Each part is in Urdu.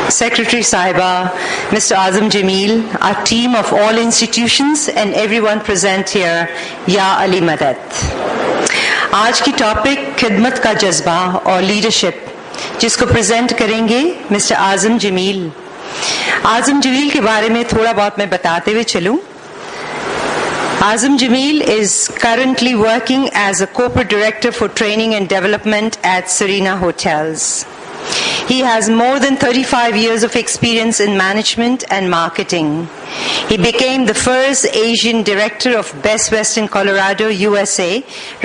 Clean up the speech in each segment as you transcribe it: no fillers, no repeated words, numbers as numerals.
Secretary Saiba, Mr. Azam Jamil, our team of all institutions and everyone present here, Ya Ali Madad. آج کی ٹاپک خدمت کا جذبہ اور لیڈرشپ جس کو پریزنٹ کریں گے مسٹر اعظم جمیل. اعظم جمیل کے بارے میں تھوڑا بہت میں بتاتے ہوئے چلوں. Azam Jamil is currently working as a corporate director for training and development at Serena Hotels. He has more than 35 years of experience in management and marketing. He became the first Asian director of Best Western Colorado, USA,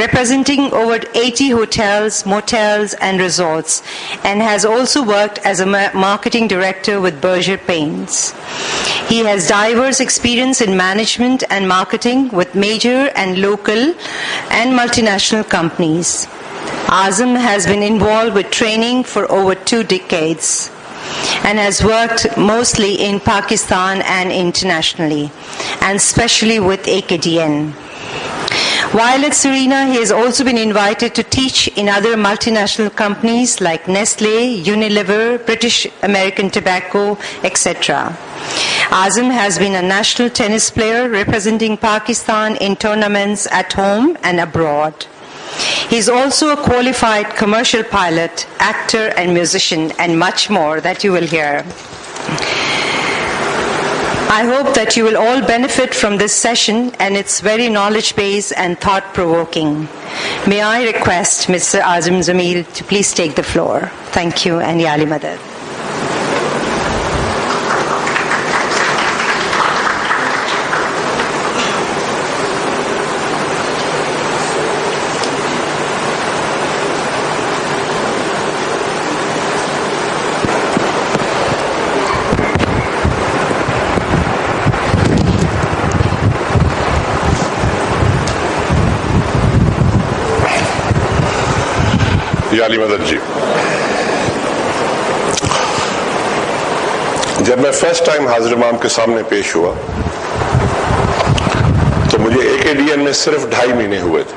representing over 80 hotels, motels, and resorts, and has also worked as a marketing director with Berger Paints. He has diverse experience in management and marketing with major and local and multinational companies. Azam has been involved with training for over 2 decades and has worked mostly in Pakistan and internationally, and especially with AKDN. While at Serena, he has also been invited to teach in other multinational companies like Nestle, Unilever, British American Tobacco, etc. Azam has been a national tennis player representing Pakistan in tournaments at home and abroad. He is also a qualified commercial pilot, actor and musician, and much more that you will hear. I hope that you will all benefit from this session, and it's very knowledge-based and thought-provoking. May I request Mr. Azam Jamil to please take the floor. Thank you, and Ya Ali Madad. یا علی مدد جی، جب میں فرسٹ ٹائم حاضر امام کے سامنے پیش ہوا تو مجھے AKDN میں صرف 2.5 مہینے ہوئے تھے،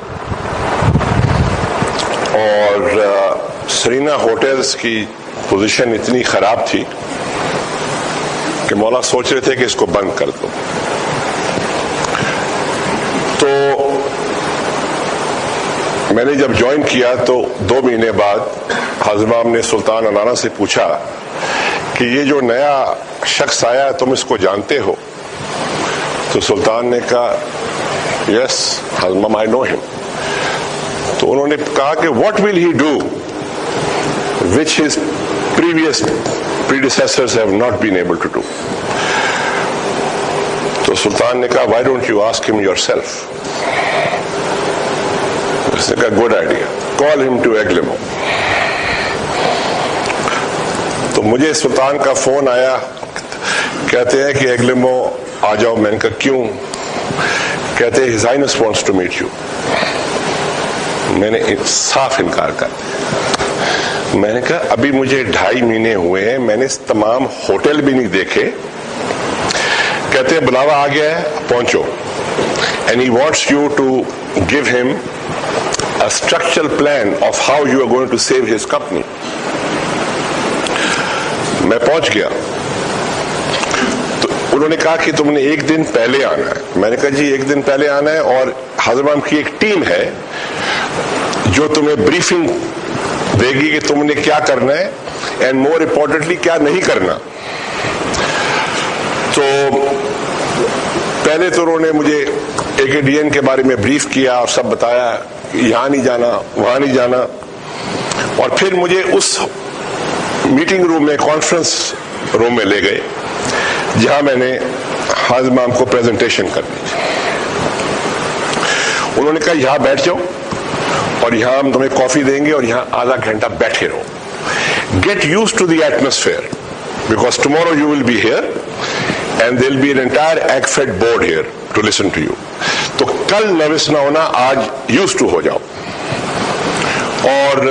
اور سرینا ہوٹلز کی پوزیشن اتنی خراب تھی کہ مولا سوچ رہے تھے کہ اس کو بند کر دو. تو میں نے جب جوائن کیا تو 2 مہینے بعد حاضر امام نے سلطان انانا سے پوچھا کہ یہ جو نیا شخص آیا تم اس کو جانتے ہو؟ تو سلطان نے کہا یس حاضر امام آئی نو ہم. تو انہوں نے کہا کہ what will he do which his previous predecessors have not been able to do. تو سلطان نے کہا why don't you ask him yourself. اس نے کہا گڈ آئیڈیا، کال ہم ٹو ایگلمو. تو مجھے سلطان کا فون آیا، کہتے ہیں کہ ایگلمو آ جاؤ. میں نے کہا کیوں؟ کہتے ہیں his highness wants to meet you. میں نے صاف انکار کر دیا. میں نے کہا ابھی مجھے 2.5 مہینے ہوئے ہیں، میں نے تمام ہوٹل بھی نہیں دیکھے. کہتے ہیں بلاوا آ گیا ہے، پہنچو. And he wants you to give him a structural plan of how you are going to save his company. میں پہنچ گیا تو انہوں نے کہا کہ تم نے 1 دن پہلے آنا ہے. میں نے کہا جی 1 دن پہلے آنا ہے، اور حاضر امام کی ایک ٹیم ہے جو تمہیں بریفنگ دے گی کہ تم نے کیا کرنا ہے اینڈ مور امپورٹنٹلی کیا نہیں کرنا. تو پہلے تو انہوں نے مجھے AKDN کے بارے میں بریف کیا اور سب بتایا، یہاں نہیں جانا وہاں نہیں جانا. اور پھر مجھے اس میٹنگ روم میں، کانفرنس روم میں لے گئے جہاں میں نے حاضر امام کو پریزنٹیشن کرنی تھی. انہوں نے کہا یہاں بیٹھ جاؤ اور یہاں ہم تمہیں کافی دیں گے اور یہاں آدھا گھنٹہ بیٹھے رہو. Get used to the atmosphere because tomorrow you will be here and there will be an entire edified board here to listen to you. تو کل نروس نہ ہونا، آج یوز ٹو ہو جاؤ. اور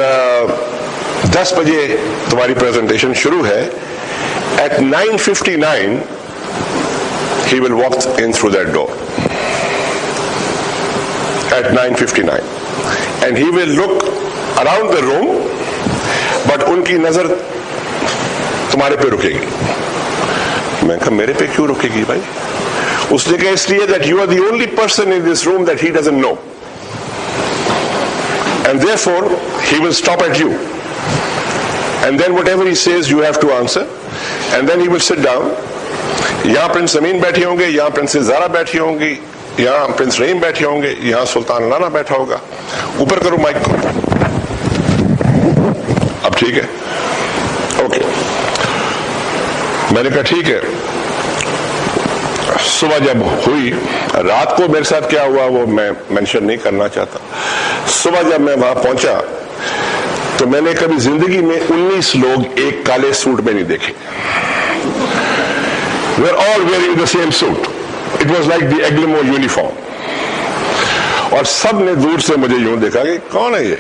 10 بجے تمہاری پریزنٹیشن شروع ہے. At 9:59 he will walk in through that door. At 9:59 and he will look around the room, but ان کی نظر تمہارے پہ رکے گی. میں نے کہا میرے پہ کیوں رکے گی بھائی؟ اس نے کہا اس لیے that you are the only person in this room that he doesn't know, and therefore he will stop at you, and then whatever he says you have to answer, and then he will sit down. یہاں پرنس امین بیٹھے ہوں گے, یہاں پرنسس زارا بیٹھی ہوں گی, یہاں پرنس رحیم بیٹھے ہوں گے, یہاں سلطان رانا بیٹھا ہوگا. اوپر کرو مائک کو. اب ٹھیک ہے, اوکے. میں نے کہا ٹھیک ہے. صبح جب ہوئی, رات کو میرے ساتھ کیا ہوا وہ میں مینشن نہیں کرنا چاہتا. صبح جب میں وہاں پہنچا تو میں نے کبھی زندگی میں 19 لوگ ایک کالے سوٹ میں نہیں دیکھے. We are all wearing the same suit. It was like the Eglimo uniform. اور سب نے دور سے مجھے یوں دیکھا کہ کون ہے یہ,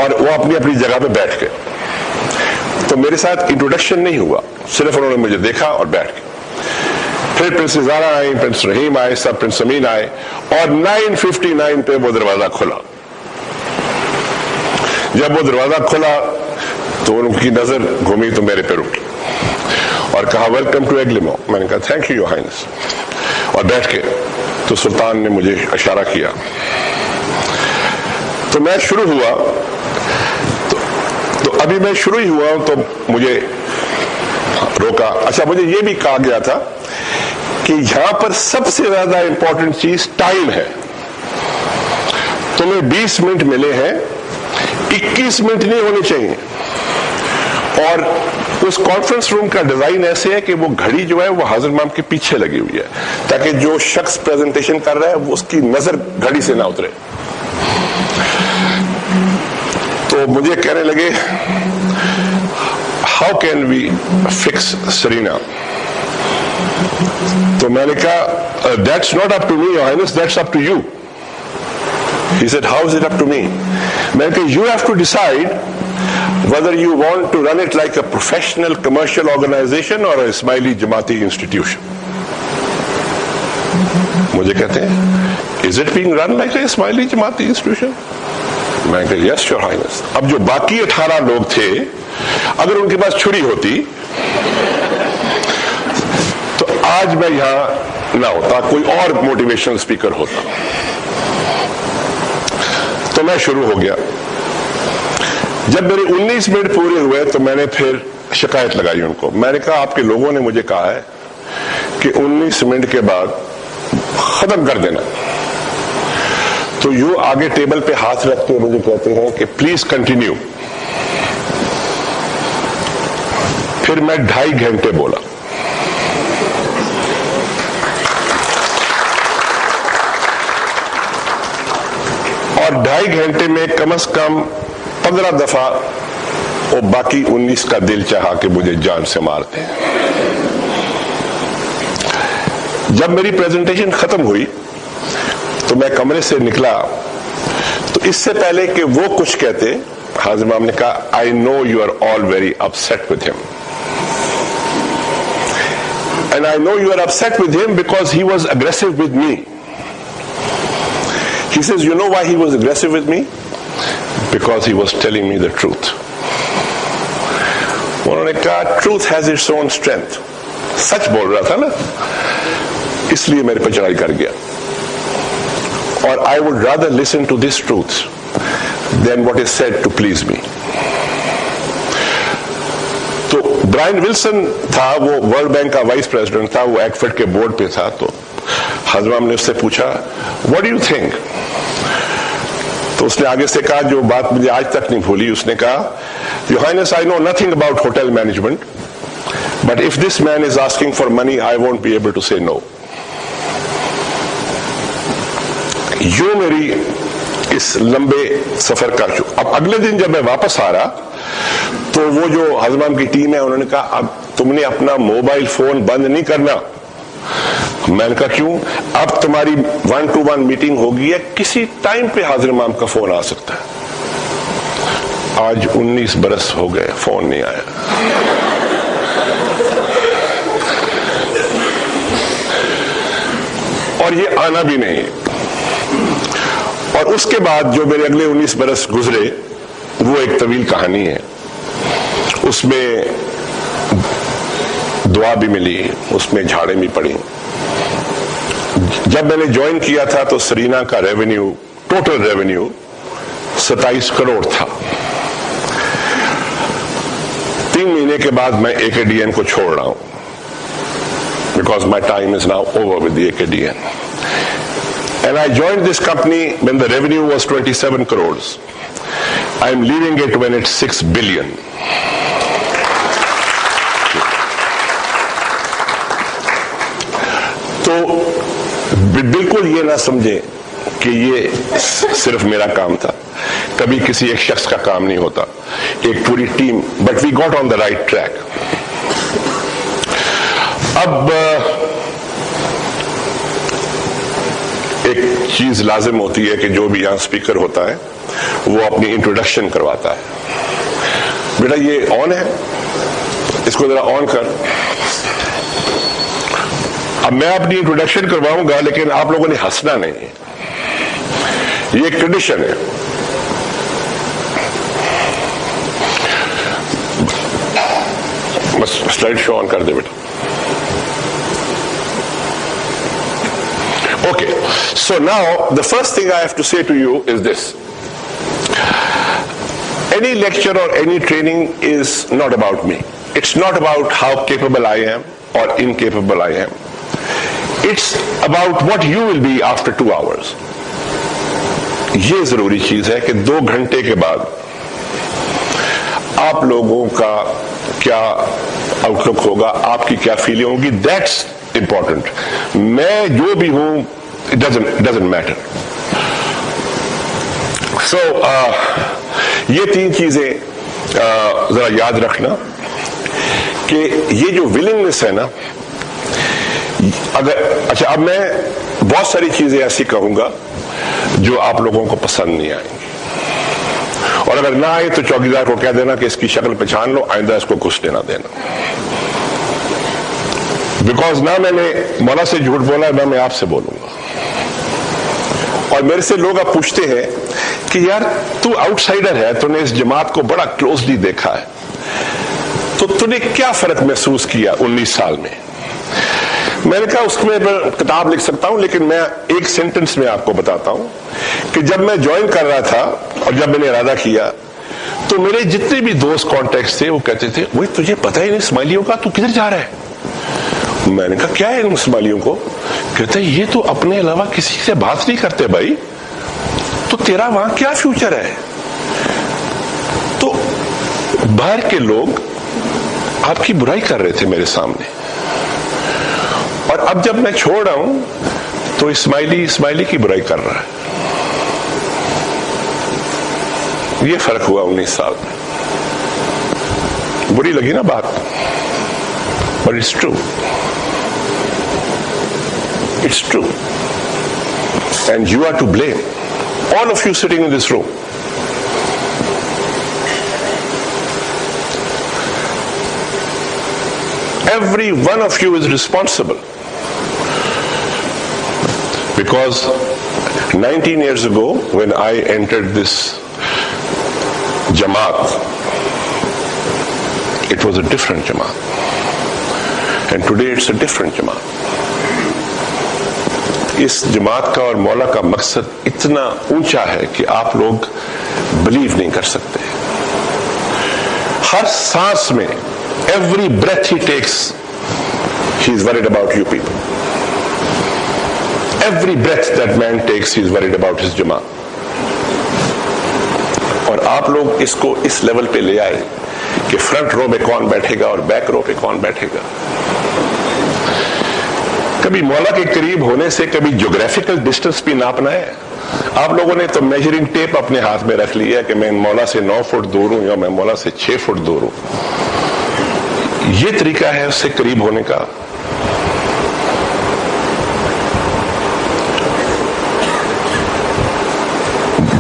اور وہ اپنی اپنی جگہ پہ بیٹھ گئے. تو میرے ساتھ انٹروڈکشن نہیں ہوا, صرف انہوں نے مجھے دیکھا اور بیٹھ گئے. پھر پرنس زارا آئی, پرنس رحیم آئے, سب پرنس امین آئے, اور 9:59 پہ وہ دروازہ کھلا. جب وہ دروازہ کھلا تو ان کی نظر گھومی تو میرے پہ رکی اور کہا ویلکم ٹو ایگلیمو. میں نے کہا تھینک یو یور ہائنس, اور بیٹھ کے تو سلطان نے مجھے اشارہ کیا. تو میں شروع ہوا, تو ابھی میں شروع ہی ہوا تو مجھے روکا. اچھا, مجھے یہ بھی کہا گیا تھا کہ یہاں پر سب سے زیادہ امپورٹنٹ چیز ٹائم ہے. تمہیں 20 منٹ ملے ہیں, 21 منٹ نہیں ہونے چاہیے. اور اس کانفرنس روم کا ڈیزائن ایسے ہے کہ وہ گھڑی جو ہے وہ حاضر امام کے پیچھے لگی ہوئی ہے, تاکہ جو شخص پریزنٹیشن کر رہا ہے وہ اس کی نظر گھڑی سے نہ اترے. تو مجھے کہنے لگے how can we fix Serena. تو میں نے کہا that's not up to me your highness, that's up to you. He said, how is it up to me? میں نے کہا you have to decide whether you want to run it like a professional commercial organization or a Ismaili Jamaati institution. مجھے کہتے ہیں is it being run like a Ismaili Jamaati institution? میں نے کہا yes your highness. اب جو باقی 18 لوگ تھے, اگر ان کے پاس چھری ہوتی تو آج میں یہاں نہ ہوتا, کوئی اور موٹیویشنل اسپیکر ہوتا. تو میں شروع ہو گیا. جب میرے 19 منٹ پورے ہوئے تو میں نے پھر شکایت لگائی ان کو. میں نے کہا آپ کے لوگوں نے مجھے کہا ہے کہ 19 منٹ کے بعد ختم کر دینا. تو یوں آگے ٹیبل پہ ہاتھ رکھ کے مجھے کہتے ہیں کہ پلیز کنٹینیو. پھر میں 2.5 گھنٹے بولا. اور 2.5 گھنٹے میں کم از کم 15 دفعہ وہ باقی 19 کا دل چاہا کہ مجھے جان سے مارتے ہیں. جب میری پریزنٹیشن ختم ہوئی تو میں کمرے سے نکلا, تو اس سے پہلے کہ وہ کچھ کہتے, حاضر امام نے کہا I know you are all very upset with him. And I know you are upset with him because he was aggressive with me. He says, you know why he was aggressive with me? Because he was telling me the truth. انہوں نے کہا truth has its own strength. سچ بول رہا تھا نا, اس لیے میرے پہ چڑھائی کر گیا. اور I would rather listen to this truth than what is said to please me. تو برائن ولسن تھا, وہ ورلڈ بینک کا وائس پریزیڈنٹ تھا, وہ ایکفیڈ کے بورڈ پہ تھا. تو حضرت نے اس سے پوچھا what do you think? تو اس نے آگے سے کہا جو بات مجھے آج تک نہیں بھولی. اس نے کہا Your Highness, I know nothing about hotel management, but if this man is asking for money, I won't be able to say no. یوں میری اس لمبے سفر کا اب اگلے دن جب میں واپس آ رہا تو وہ جو حضرت کی ٹیم ہے انہوں نے کہا اب تم نے اپنا موبائل فون بند نہیں کرنا. میں نے کہا کیوں؟ اب تمہاری 1-to-1 میٹنگ ہوگی ہے, کسی ٹائم پہ حاضر امام کا فون آ سکتا ہے. آج 19 برس ہو گئے, فون نہیں آیا. اور یہ آنا بھی نہیں. اور اس کے بعد جو میرے اگلے 19 برس گزرے وہ ایک طویل کہانی ہے. اس میں دعا بھی ملی, اس میں جھاڑیں بھی پڑی. جب میں نے جوائن کیا تھا تو سرینا کا ریونیو, ٹوٹل ریونیو 27 کروڑ تھا. 3 مہینے کے بعد میں AKDN کو چھوڑ رہا ہوں, because my time is now over with the AKDN. And I joined this company when the revenue was 27 crores. I am leaving it when it's 6 billion. تو بالکل یہ نہ سمجھیں کہ یہ صرف میرا کام تھا, کبھی کسی ایک شخص کا کام نہیں ہوتا, ایک پوری team. But we got on the right track. اب ایک چیز لازم ہوتی ہے کہ جو بھی یہاں اسپیکر ہوتا ہے وہ اپنی انٹروڈکشن کرواتا ہے. بیٹا یہ آن ہے, اس کو ذرا آن کر. اب میں اپنی انٹروڈکشن کرواؤں گا لیکن آپ لوگوں نے ہنسنا نہیں ہے, یہ ایک ٹریڈیشن ہے. بس سلائڈ شو آن کر دے بیٹا. Okay, so now the first thing I have to say to you is this. Any lecture or any training is not about me. It's not about how capable I am or incapable I am. It's about what you will be after 2 hours. یہ ضروری چیز ہے کہ 2 گھنٹے کے بعد آپ لوگوں کا کیا آؤٹ لک ہوگا, آپ کی کیا فیلنگ ہوگی. That's important. میں جو بھی ہوں, it doesn't matter. So یہ 3 چیزیں ذرا یاد رکھنا کہ یہ جو ولنگنس ہے نا, اگر اچھا اب میں بہت ساری چیزیں ایسی کہوں گا جو آپ لوگوں کو پسند نہیں آئیں گی, اور اگر نہ آئے تو چوکیدار کو کہہ دینا کہ اس کی شکل پہچان لو, آئندہ اس کو گھسنے نہ دینا. بیکاز نہ میں نے مولا سے جھوٹ بولا, نہ میں آپ سے بولوں گا. اور میرے سے لوگ اب پوچھتے ہیں کہ یار تو آؤٹ سائڈر ہے, تو نے اس جماعت کو بڑا کلوزلی دیکھا ہے, تو تو نے کیا فرق محسوس کیا 19 سال میں. میں نے کہا اس میں کتاب لکھ سکتا ہوں, لیکن میں ایک سینٹنس میں آپ کو بتاتا ہوں کہ جب میں جوائن کر رہا تھا اور جب میں نے ارادہ کیا تو میرے جتنے بھی دوست کانٹیکٹس تھے وہ کہتے تھے وہ تجھے پتہ ہی نہیں اسماعیلیوں کا, تو کدھر جا رہا ہے. میں نے کہا کیا ہے ان اسماعیلیوں کو. کہتے ہیں یہ تو اپنے علاوہ کسی سے بات نہیں کرتے بھائی, تو تیرا وہاں کیا فیوچر ہے. تو باہر کے لوگ آپ کی برائی کر رہے تھے میرے سامنے, اور اب جب میں چھوڑ رہا ہوں تو اسماعیلی کی برائی کر رہا ہے. یہ فرق ہوا 19 سال میں. بری لگی نا بات, but it's true. It's true. And you are to blame. All of you sitting in this room. Every one of you is responsible. Because 19 years ago, when I entered this Jamaat, it was a different Jamaat. And today it's a different Jamaat. اس جماعت کا اور مولا کا مقصد اتنا اونچا ہے کہ آپ لوگ بلیو نہیں کر سکتے. ہر سانس میں, every breath he takes, he is worried about you people. Every breath that man takes, he is worried about his جماعت. اور آپ لوگ اس کو اس لیول پہ لے آئے کہ فرنٹ رو میں کون بیٹھے گا اور بیک رو پہ کون بیٹھے گا. کبھی مولا کے قریب ہونے سے کبھی جیوگرافیکل ڈسٹنس بھی ناپنا ہے. آپ لوگوں نے تو میجرنگ ٹیپ اپنے ہاتھ میں رکھ لی ہے کہ میں مولا سے 9 فٹ دور ہوں یا میں مولا سے 6 فٹ دور ہوں. یہ طریقہ ہے اس سے قریب ہونے کا.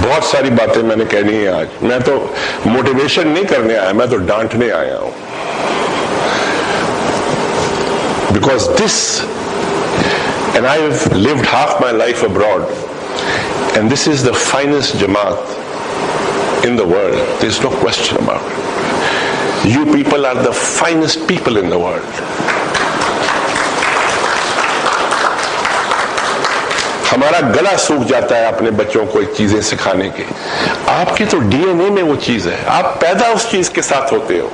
بہت ساری باتیں میں نے کہنی ہے آج. میں تو موٹیویشن نہیں کرنے آیا, میں تو ڈانٹنے آیا ہوں. Because this, and I have lived half my life abroad, and this is the finest Jamaat in the world. There is no question about it. You people are the finest people in the world. ہمارا گلا سوکھ جاتا ہے اپنے بچوں کو ایک چیزیں سکھانے کے. آپ کی تو ڈی این اے میں وہ چیز ہے, آپ پیدا اس چیز کے ساتھ ہوتے ہو.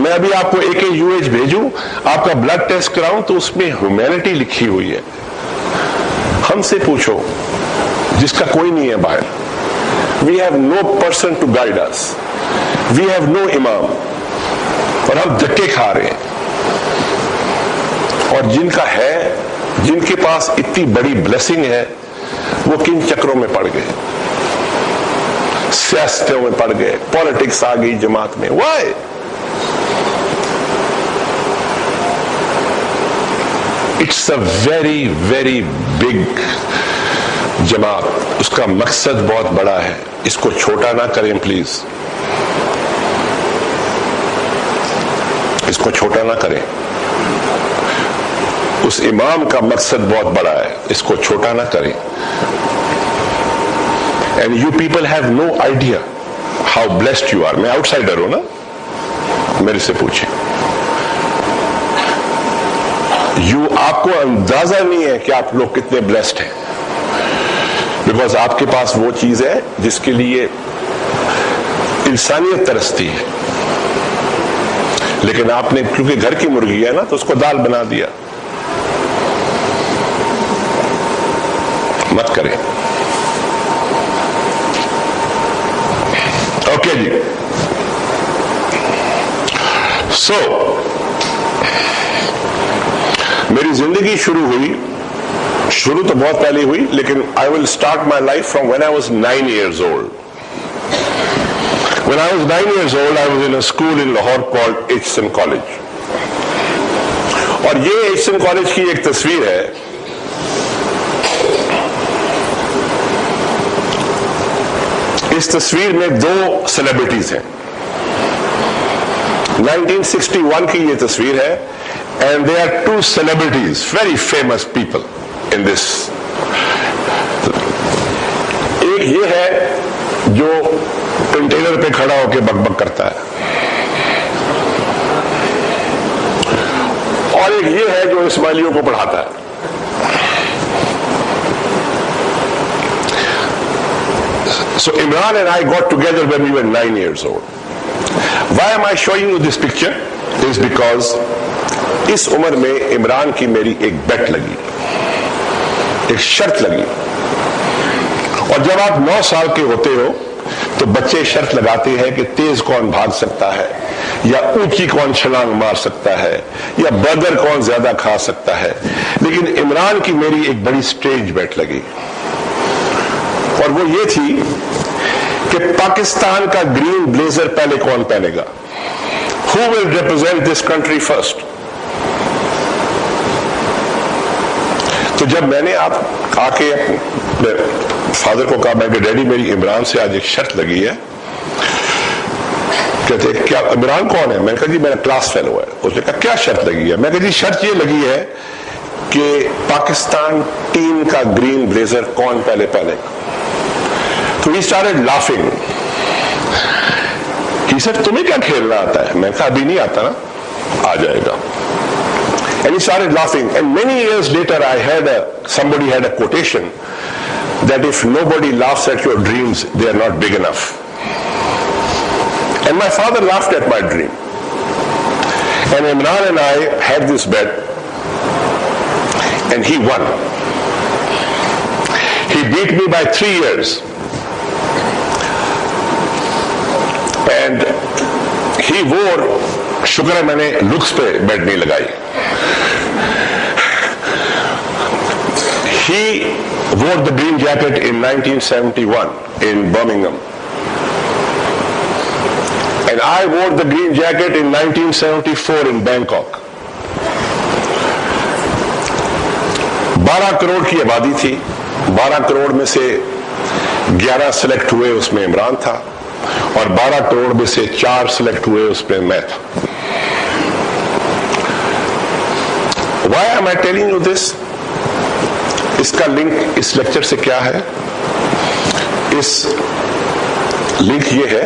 میں ابھی آپ کو AKUH بھیجوں, آپ کا بلڈ ٹیسٹ کراؤں تو اس میں ہیومینٹی لکھی ہوئی ہے. ہم سے پوچھو جس کا کوئی نہیں ہے باہر. We have no person to guide us. We have no imam. اور ہم دھکے کھا رہے ہیں. اور جن کا ہے, جن کے پاس اتنی بڑی بلیسنگ ہے, وہ کن چکروں میں پڑ گئے, سیاستوں میں پڑ گئے, پالیٹکس آ گئی جماعت میں. Why? It's a very very big جماعت. اس کا مقصد بہت بڑا ہے, اس کو چھوٹا نہ کریں پلیز, اس کو چھوٹا نہ کریں. اس امام کا مقصد بہت بڑا ہے, اس کو چھوٹا نہ کریں. And you people have no idea how blessed you are. میں آؤٹ سائڈر ہوں نا, میرے سے پوچھیں. آپ کو اندازہ نہیں ہے کہ آپ لوگ کتنے بلیسڈ ہیں, بیکاز آپ کے پاس وہ چیز ہے جس کے لیے انسانیت ترستی ہے. لیکن آپ نے کیونکہ گھر کی مرغی ہے نا, تو اس کو دال بنا دیا. مت کریں. اوکے جی. سو میری زندگی شروع تو بہت پہلے ہوئی, لیکن I will start my life from when I was 9 years old. When I was 9 years old, I was in a school in Lahore called Hson College. اور یہ Hson College کی ایک تصویر ہے. اس تصویر میں 2 سیلیبریٹیز ہیں. 1961 کی یہ تصویر ہے, and there are 2 celebrities, very famous people in this. ایک یہ ہے جو کنٹینر پہ کھڑا ہو کے بک بک کرتا ہے, اور ایک یہ ہے جو اسماعیلیوں کو پڑھاتا ہے. So Imran and I got together when we were 9 years old. Why am I showing you this picture? Is because اس عمر میں عمران کی میری ایک بیٹ لگی, ایک شرط لگی. اور جب آپ 9 سال کے ہوتے ہو تو بچے شرط لگاتے ہیں کہ تیز کون بھاگ سکتا ہے, یا اونچی کون چھلانگ مار سکتا ہے, یا برگر کون زیادہ کھا سکتا ہے. لیکن عمران کی میری ایک بڑی سٹرینج بیٹ لگی, اور وہ یہ تھی کہ پاکستان کا گرین بلیزر پہلے کون پہنے گا. Who will represent this country first? تو جب میں نے آپ آ کے اپنے فادر کو کہا, میں کہ ڈیڈی میری عمران سے آج ایک شرط لگی ہے. کہتے کیا عمران کون ہے؟ میں نے کہا جی میرا کلاس فیلو ہے. اس نے کہا کیا شرط لگی ہے؟ میں کہا جی شرط یہ لگی ہے کہ پاکستان ٹیم کا گرین بلیزر کون پہلے پہنے گا. تو he started laughing. He said تمہیں کیا کھیلنا آتا ہے؟ میں کہا ابھی نہیں آتا نا, آ جائے گا. And he started laughing. And many years later, somebody had a quotation that if nobody laughs at your dreams, they are not big enough. And my father laughed at my dream. And Imran and I had this bet, and he won. He beat me by 3 years. And he wore, شکر ہے میں نے لکس پہ بیٹ نہیں لگائی. He wore the green jacket in 1971 in Birmingham. And I wore the green jacket in 1974 in Bangkok. 12 crore کی آبادی تھی. 12 کروڑ میں سے 11 سلیکٹ ہوئے, اس میں عمران تھا, اور 12 کروڑ میں سے 4 سلیکٹ ہوئے, اس میں میں تھا. Why am I telling you this? اس کا لنک اس لیکچر سے کیا ہے؟ اس لنک یہ ہے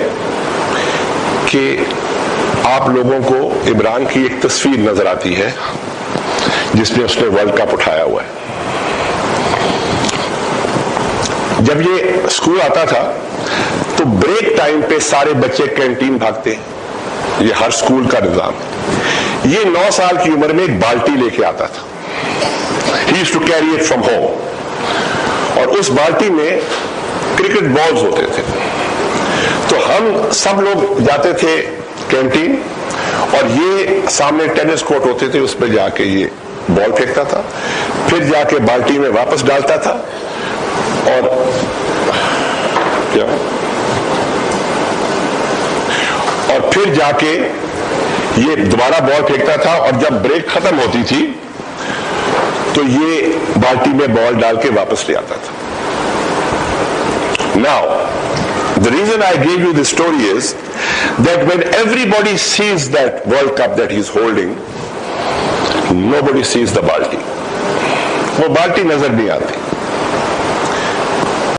کہ آپ لوگوں کو عمران کی ایک تصویر نظر آتی ہے جس میں اس نے ورلڈ کپ اٹھایا ہوا ہے. جب یہ اسکول آتا تھا تو بریک ٹائم پہ سارے بچے کینٹین بھاگتے ہیں. یہ ہر اسکول کا نظام. یہ 9 سال کی عمر میں ایک بالٹی لے کے آتا تھا. He used to carry it from home. اور اس بالٹی میں کرکٹ بالز ہوتے تھے. تو ہم سب لوگ جاتے تھے کینٹین اور یہ سامنے ٹینس کورٹ ہوتے تھے, اس پہ جا کے یہ بال پھینکتا تھا, پھر جا کے بالٹی میں واپس ڈالتا تھا اور پھر جا کے یہ دوبارہ بال پھینکتا تھا اور جب بریک ختم ہوتی تھی تو یہ بالٹی میں بال ڈال کے واپس لے آتا تھا. Now, the reason I gave you this story is that when everybody sees that World Cup that he's holding, nobody sees the balti. وہ بالٹی نظر نہیں آتی.